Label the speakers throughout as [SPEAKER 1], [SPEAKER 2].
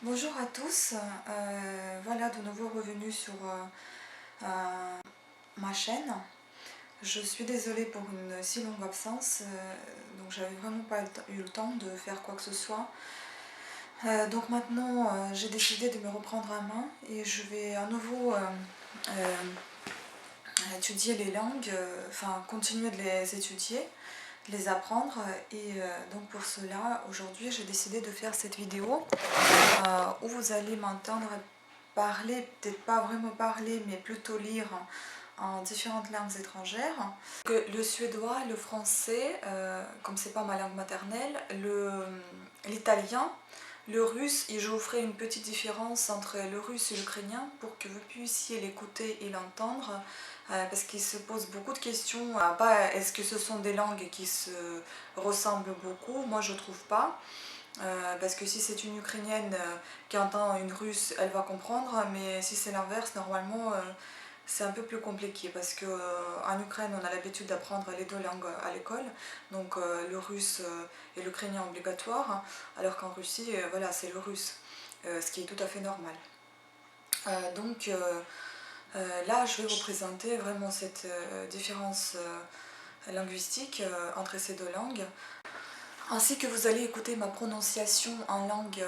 [SPEAKER 1] Bonjour à tous, voilà de nouveau revenu sur ma chaîne. Je suis désolée pour une si longue absence, donc j'avais vraiment pas eu le temps de faire quoi que ce soit. Donc maintenant j'ai décidé de me reprendre à main et je vais à nouveau étudier les langues, enfin continuer de les étudier, de les apprendre. Et donc pour cela, aujourd'hui j'ai décidé de faire cette vidéo où vous allez m'entendre parler, peut-être pas vraiment parler, mais plutôt lire en différentes langues étrangères. Le suédois, le français, comme c'est pas ma langue maternelle, l'italien, le russe, et je vous ferai une petite différence entre le russe et l'ukrainien pour que vous puissiez l'écouter et l'entendre, parce qu'il se pose beaucoup de questions. Pas est-ce que ce sont des langues qui se ressemblent beaucoup, moi je trouve pas. Parce que si c'est une Ukrainienne qui entend une Russe, elle va comprendre, mais si c'est l'inverse, normalement c'est un peu plus compliqué parce qu'en Ukraine on a l'habitude d'apprendre les deux langues à l'école, donc le russe et l'ukrainien obligatoire, alors qu'en Russie, voilà, c'est le russe, ce qui est tout à fait normal. Donc là, je vais vous présenter vraiment cette différence linguistique entre ces deux langues. Ainsi que vous allez écouter ma prononciation en langue,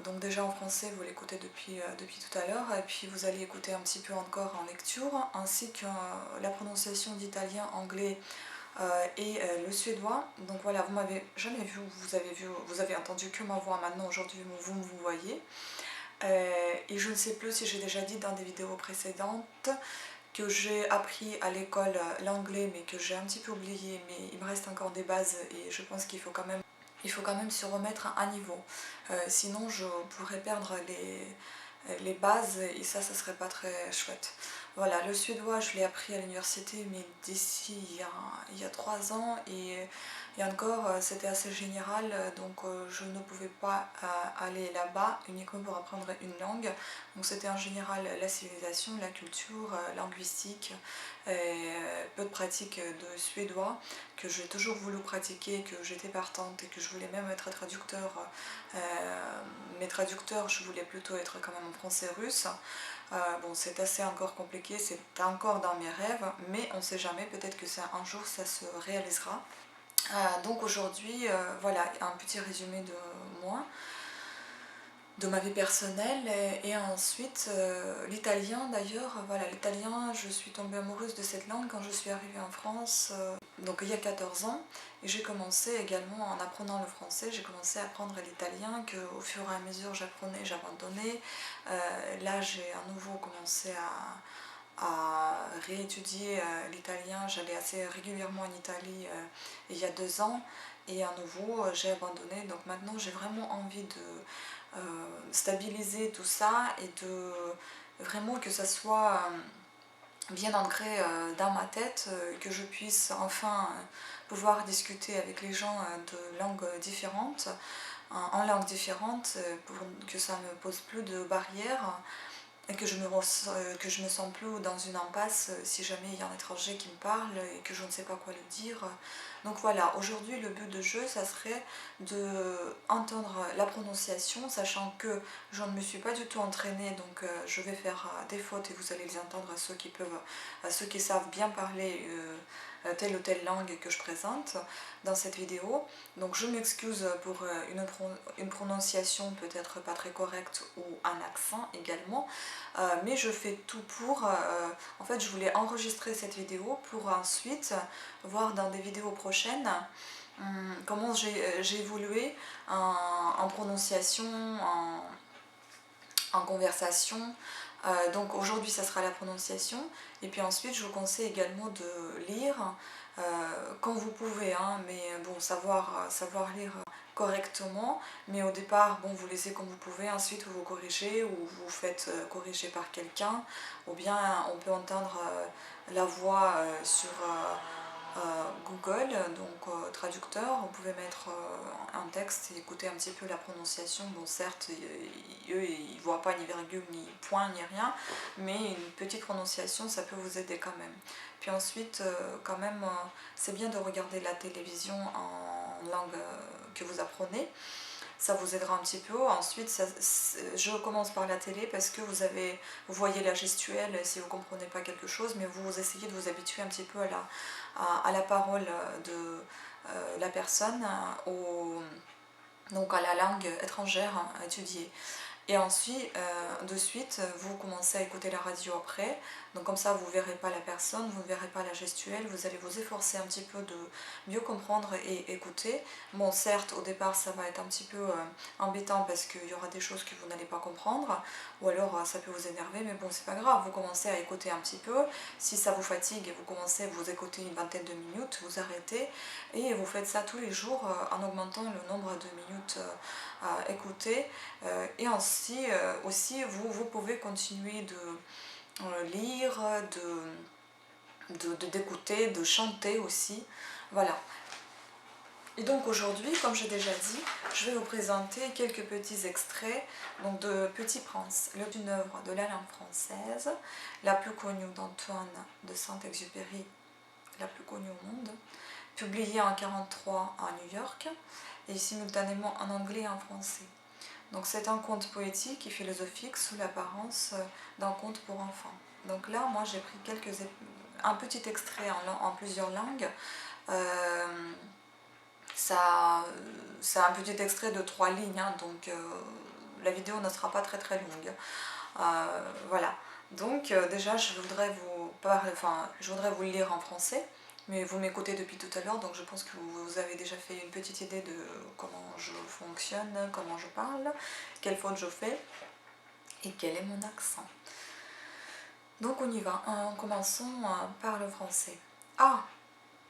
[SPEAKER 1] donc déjà en français vous l'écoutez depuis tout à l'heure, et puis vous allez écouter un petit peu encore en lecture, ainsi que la prononciation d'italien, anglais et le suédois. Donc voilà, vous m'avez jamais vu, vous avez entendu que ma voix. Maintenant aujourd'hui vous me voyez. Et je ne sais plus si j'ai déjà dit dans des vidéos précédentes que j'ai appris à l'école l'anglais, mais que j'ai un petit peu oublié, mais il me reste encore des bases et je pense qu'il faut quand même se remettre à niveau. Sinon je pourrais perdre les bases et ça serait pas très chouette. Voilà, le suédois je l'ai appris à l'université, mais d'ici il y a 3 ans, et encore c'était assez général, donc je ne pouvais pas aller là-bas uniquement pour apprendre une langue. Donc c'était en général la civilisation, la culture, linguistique, peu de pratique de suédois, que j'ai toujours voulu pratiquer, que j'étais partante et que je voulais même être traducteur. Mes traducteurs, je voulais plutôt être quand même en français-russe. Bon, c'est assez encore compliqué, c'est encore dans mes rêves, mais on ne sait jamais, peut-être que un jour ça se réalisera. Donc aujourd'hui, voilà un petit résumé de moi, de ma vie personnelle, et ensuite l'italien d'ailleurs. Voilà, l'italien, je suis tombée amoureuse de cette langue quand je suis arrivée en France, donc il y a 14 ans, et j'ai commencé également en apprenant le français, j'ai commencé à apprendre l'italien, qu'au fur et à mesure j'apprenais, j'abandonnais. Là j'ai à nouveau commencé à réétudier l'italien, j'allais assez régulièrement en Italie il y a 2 ans, et à nouveau j'ai abandonné. Donc maintenant j'ai vraiment envie de stabiliser tout ça et de vraiment que ça soit bien ancré dans ma tête, que je puisse enfin pouvoir discuter avec les gens de langues différentes, en langues différentes, pour que ça ne me pose plus de barrières et que que je me sens plus dans une impasse si jamais il y a un étranger qui me parle et que je ne sais pas quoi lui dire. Donc voilà, aujourd'hui le but de jeu, ça serait de entendre la prononciation, sachant que je ne me suis pas du tout entraînée, donc je vais faire des fautes et vous allez les entendre à ceux qui savent bien parler telle ou telle langue que je présente dans cette vidéo. Donc je m'excuse pour une prononciation peut-être pas très correcte ou un accent également, mais je fais tout pour. En fait, je voulais enregistrer cette vidéo pour ensuite voir dans des vidéos prochaines comment j'ai évolué en prononciation, en conversation. Donc aujourd'hui ça sera la prononciation, et puis ensuite je vous conseille également de lire quand vous pouvez, hein, mais bon, savoir lire correctement, mais au départ bon, vous lisez comme vous pouvez, ensuite vous corrigez ou vous faites corriger par quelqu'un, ou bien on peut entendre la voix sur Google, donc traducteur, vous pouvez mettre un texte et écouter un petit peu la prononciation. Bon, certes, eux ils ne voient pas ni virgule, ni point, ni rien, mais une petite prononciation ça peut vous aider quand même. Puis ensuite, quand même, c'est bien de regarder la télévision en langue que vous apprenez. ça vous aidera un petit peu. Ensuite, je commence par la télé parce que vous voyez la gestuelle si vous ne comprenez pas quelque chose, mais vous essayez de vous habituer un petit peu à la parole de la personne, donc à la langue étrangère à étudier. Et ensuite, de suite, vous commencez à écouter la radio après. Donc comme ça, vous ne verrez pas la personne, vous ne verrez pas la gestuelle. Vous allez vous efforcer un petit peu de mieux comprendre et écouter. Bon, certes, au départ, ça va être un petit peu embêtant parce qu'il y aura des choses que vous n'allez pas comprendre. Ou alors, ça peut vous énerver, mais bon, c'est pas grave. Vous commencez à écouter un petit peu. Si ça vous fatigue, vous commencez à vous écouter une vingtaine de minutes, vous arrêtez. Et vous faites ça tous les jours en augmentant le nombre de minutes à écouter. Et aussi vous pouvez continuer de lire, d'écouter, de chanter aussi. Voilà. Et donc aujourd'hui, comme j'ai déjà dit, je vais vous présenter quelques petits extraits donc de Petit Prince, d'une œuvre de la langue française, la plus connue d'Antoine de Saint-Exupéry, la plus connue au monde, publiée en 1943 à New York et simultanément en anglais et en français. Donc c'est un conte poétique et philosophique sous l'apparence d'un conte pour enfants. Donc là, moi j'ai pris un petit extrait en plusieurs langues. C'est un petit extrait de 3 lignes, hein, donc la vidéo ne sera pas très très longue. Voilà. Donc déjà je voudrais vous le lire en français. Mais vous m'écoutez depuis tout à l'heure, donc je pense que vous avez déjà fait une petite idée de comment je fonctionne, comment je parle, quelles fautes je fais et quel est mon accent. Donc on y va, en commençant par le français. Ah,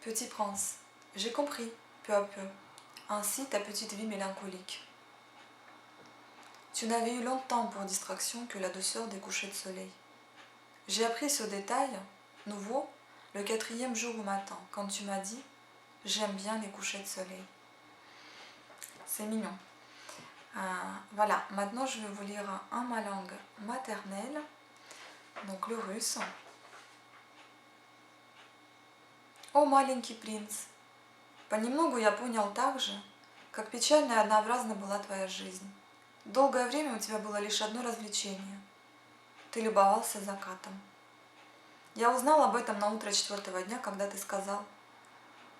[SPEAKER 1] Petit Prince, j'ai compris, peu à peu, ainsi ta petite vie mélancolique. Tu n'avais eu longtemps pour distraction que la douceur des couchers de soleil. J'ai appris ce détail, nouveau, le 4e jour au matin, quand tu m'as dit « J'aime bien les couchers de soleil ». C'est mignon. Voilà, maintenant je vais vous lire en ma langue maternelle, donc le russe. О, маленький принц, понемногу я понял также, как печально и однообразна была твоя жизнь. Долгое время у тебя было лишь одно развлечение. Ты любовался закатом. Я узнал об этом на утро 4-го дня, когда ты сказал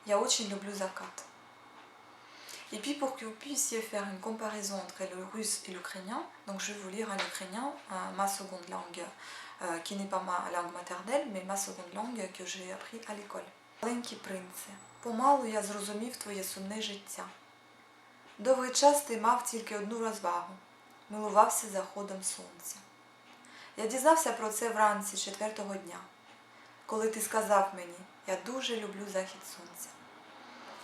[SPEAKER 1] «Я очень люблю закат». Et puis pour que vous puissiez faire une comparaison entre le russe et l'ukrainien, donc je vais vous lire en ukrainien, ma seconde langue, qui n'est pas ma langue maternelle, mais ma seconde langue que j'ai appris à l'école. Маленький принце, помалу я зрозумів твоє сумне життя. Довгий час ти мав тільки одну розвагу – милувався заходом сонця. Я дізнався про це вранці 4-го дня, коли ти сказав мені «Я дуже люблю захід сонця».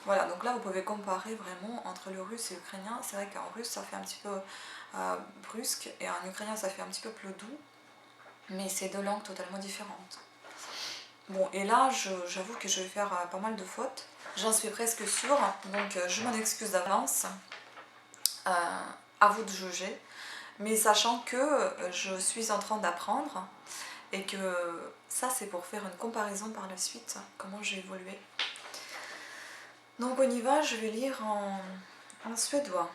[SPEAKER 1] Voilà, donc là vous pouvez comparer vraiment entre le russe et l'ukrainien. C'est vrai qu'en russe ça fait un petit peu brusque et en ukrainien ça fait un petit peu plus doux, mais c'est deux langues totalement différentes. Bon, et là j'avoue que je vais faire pas mal de fautes, j'en suis presque sûre, donc je m'en excuse d'avance, à vous de juger, mais sachant que je suis en train d'apprendre et que ça c'est pour faire une comparaison par la suite, comment j'ai évolué. Donc on y va, je vais lire en suédois.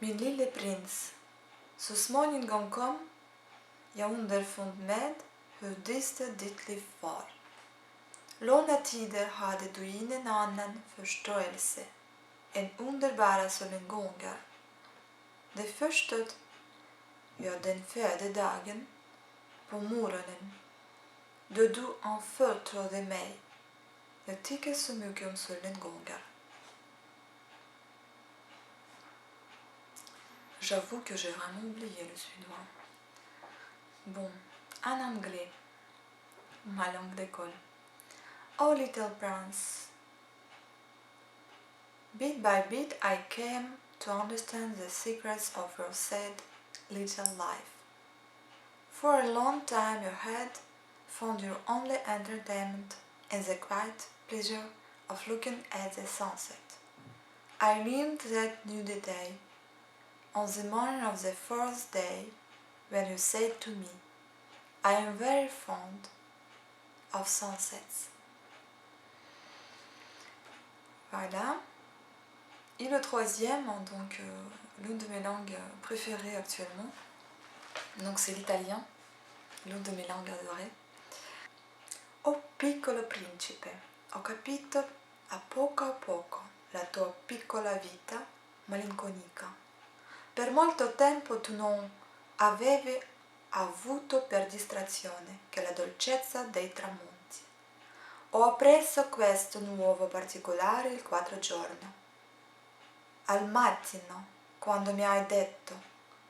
[SPEAKER 1] Min lille prins, så småningom kom jag underfund med hur dystert ditt liv var. Långa tider hade du ingen annan förståelse än underbara solnedgångar. Det första, ja den 4:e dagen på morgonen, då du anförtrodde mig. Jag tycker så mycket om solnedgångar. J'avoue que j'ai vraiment oublié le suédois. Bon, en anglais, ma langue d'école. Oh little prince. Bit by bit I came to understand the secrets of your sad little life. For a long time you had found your only entertainment in the quiet pleasure of looking at the sunset. I learned that new day, on the morning of the 4th day, when you said to me, I am very fond of sunsets. Voilà. Et le troisième, donc l'une de mes langues préférées actuellement, donc c'est l'italien, l'une de mes langues adorées. Oh piccolo principe, ho capito a poco la tua piccola vita malinconica. Per molto tempo tu non avevi avuto per distrazione che la dolcezza dei tramonti. Ho appreso questo nuovo particolare il 4 giorno. Al mattino, quando mi hai detto,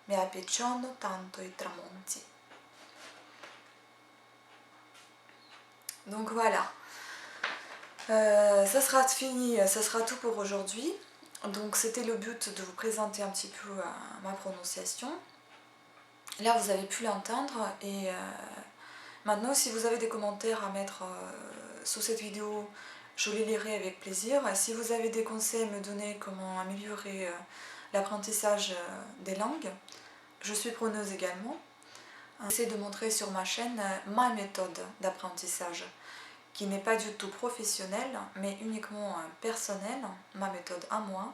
[SPEAKER 1] mi piacciono tanto i tramonti. Donc voilà, ça sera fini, ça sera tout pour aujourd'hui. Donc c'était le but de vous présenter un petit peu ma prononciation. Là vous avez pu l'entendre et maintenant si vous avez des commentaires à mettre sous cette vidéo, je les lirai avec plaisir. Si vous avez des conseils à me donner comment améliorer l'apprentissage des langues, je suis preneuse également. J'essaie de montrer sur ma chaîne ma méthode d'apprentissage qui n'est pas du tout professionnelle mais uniquement personnelle, ma méthode à moi.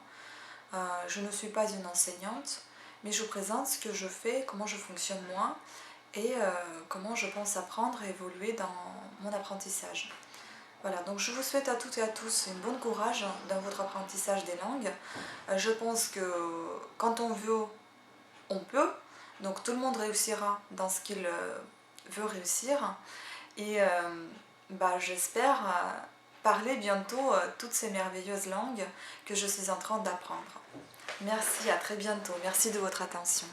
[SPEAKER 1] Je ne suis pas une enseignante mais je vous présente ce que je fais, comment je fonctionne moi et comment je pense apprendre et évoluer dans mon apprentissage. Voilà, donc je vous souhaite à toutes et à tous un bon courage dans votre apprentissage des langues. Je pense que quand on veut, on peut. Donc tout le monde réussira dans ce qu'il veut réussir. Et j'espère parler bientôt toutes ces merveilleuses langues que je suis en train d'apprendre. Merci, à très bientôt. Merci de votre attention.